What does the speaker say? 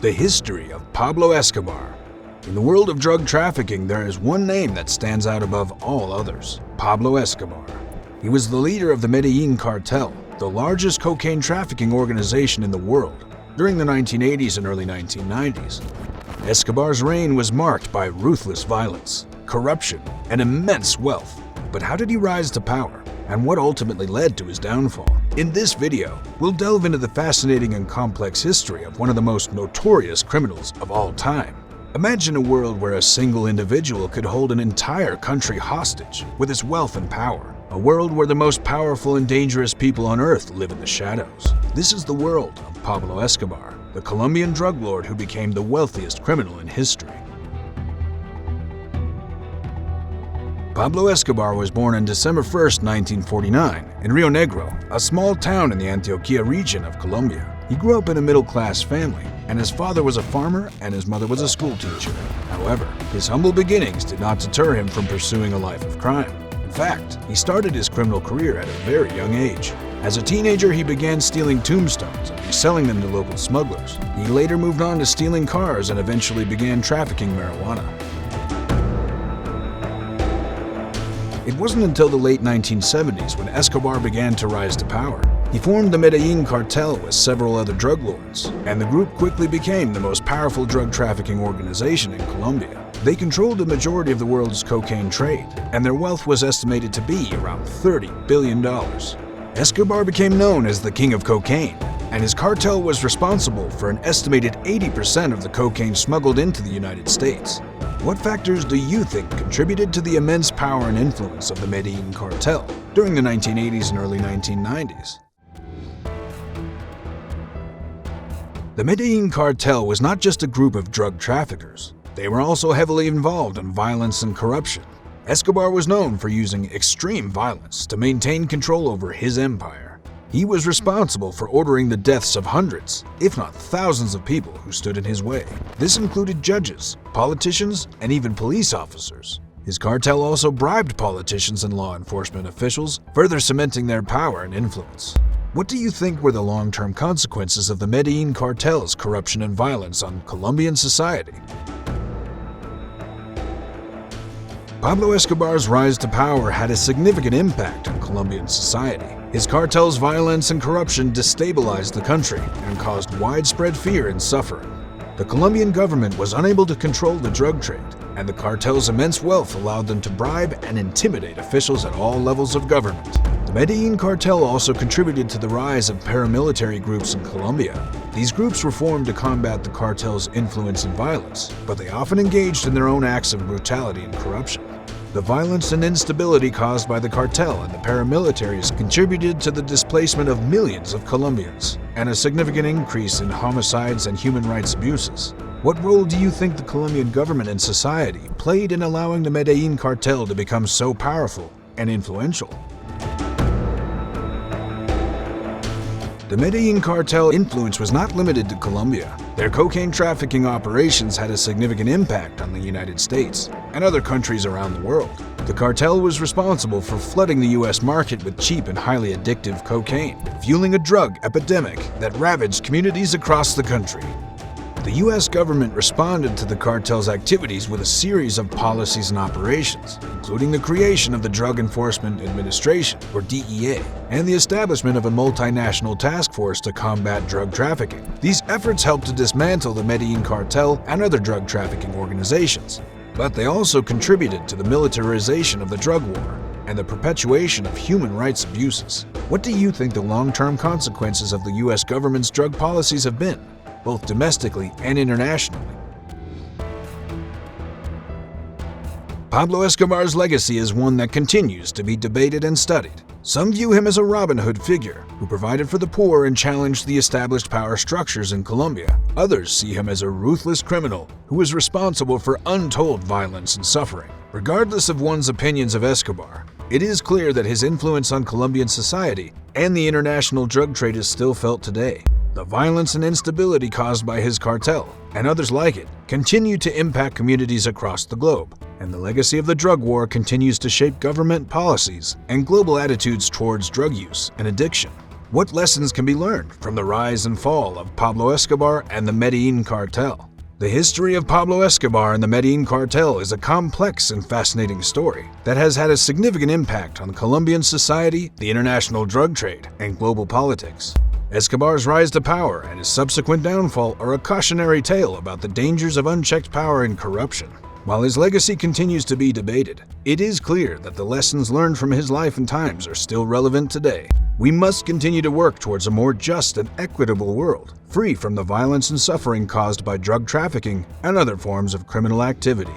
The history of Pablo Escobar. In the world of drug trafficking, there is one name that stands out above all others: Pablo Escobar. He was the leader of the Medellín Cartel, the largest cocaine trafficking organization in the world, during the 1980s and early 1990s. Escobar's reign was marked by ruthless violence, corruption, and immense wealth. But how did he rise to power, and what ultimately led to his downfall? In this video, we'll delve into the fascinating and complex history of one of the most notorious criminals of all time. Imagine a world where a single individual could hold an entire country hostage with his wealth and power. A world where the most powerful and dangerous people on earth live in the shadows. This is the world of Pablo Escobar, the Colombian drug lord who became the wealthiest criminal in history. Pablo Escobar was born on December 1, 1949, in Rionegro, a small town in the Antioquia region of Colombia. He grew up in a middle-class family, and his father was a farmer and his mother was a schoolteacher. However, his humble beginnings did not deter him from pursuing a life of crime. In fact, he started his criminal career at a very young age. As a teenager, he began stealing tombstones and reselling them to local smugglers. He later moved on to stealing cars and eventually began trafficking marijuana. It wasn't until the late 1970s when Escobar began to rise to power. He formed the Medellín Cartel with several other drug lords, and the group quickly became the most powerful drug trafficking organization in Colombia. They controlled the majority of the world's cocaine trade, and their wealth was estimated to be around $30 billion. Escobar became known as the King of Cocaine, and his cartel was responsible for an estimated 80% of the cocaine smuggled into the United States. What factors do you think contributed to the immense power and influence of the Medellín Cartel during the 1980s and early 1990s? The Medellín Cartel was not just a group of drug traffickers. They were also heavily involved in violence and corruption. Escobar was known for using extreme violence to maintain control over his empire. He was responsible for ordering the deaths of hundreds, if not thousands of people who stood in his way. This included judges, politicians, and even police officers. His cartel also bribed politicians and law enforcement officials, further cementing their power and influence. What do you think were the long-term consequences of the Medellín Cartel's corruption and violence on Colombian society? Pablo Escobar's rise to power had a significant impact on Colombian society. His cartel's violence and corruption destabilized the country and caused widespread fear and suffering. The Colombian government was unable to control the drug trade, and the cartel's immense wealth allowed them to bribe and intimidate officials at all levels of government. The Medellín Cartel also contributed to the rise of paramilitary groups in Colombia. These groups were formed to combat the cartel's influence and violence, but they often engaged in their own acts of brutality and corruption. The violence and instability caused by the cartel and the paramilitaries contributed to the displacement of millions of Colombians and a significant increase in homicides and human rights abuses. What role do you think the Colombian government and society played in allowing the Medellín Cartel to become so powerful and influential? The Medellín Cartel influence was not limited to Colombia. Their cocaine trafficking operations had a significant impact on the United States and other countries around the world. The cartel was responsible for flooding the U.S. market with cheap and highly addictive cocaine, fueling a drug epidemic that ravaged communities across the country. The U.S. government responded to the cartel's activities with a series of policies and operations, including the creation of the Drug Enforcement Administration, or DEA, and the establishment of a multinational task force to combat drug trafficking. These efforts helped to dismantle the Medellín Cartel and other drug trafficking organizations, but they also contributed to the militarization of the drug war and the perpetuation of human rights abuses. What do you think the long-term consequences of the U.S. government's drug policies have been, both domestically and internationally? Pablo Escobar's legacy is one that continues to be debated and studied. Some view him as a Robin Hood figure who provided for the poor and challenged the established power structures in Colombia. Others see him as a ruthless criminal who was responsible for untold violence and suffering. Regardless of one's opinions of Escobar, it is clear that his influence on Colombian society and the international drug trade is still felt today. The violence and instability caused by his cartel, and others like it, continue to impact communities across the globe, and the legacy of the drug war continues to shape government policies and global attitudes towards drug use and addiction. What lessons can be learned from the rise and fall of Pablo Escobar and the Medellín Cartel? The history of Pablo Escobar and the Medellín Cartel is a complex and fascinating story that has had a significant impact on Colombian society, the international drug trade, and global politics. Escobar's rise to power and his subsequent downfall are a cautionary tale about the dangers of unchecked power and corruption. While his legacy continues to be debated, it is clear that the lessons learned from his life and times are still relevant today. We must continue to work towards a more just and equitable world, free from the violence and suffering caused by drug trafficking and other forms of criminal activity.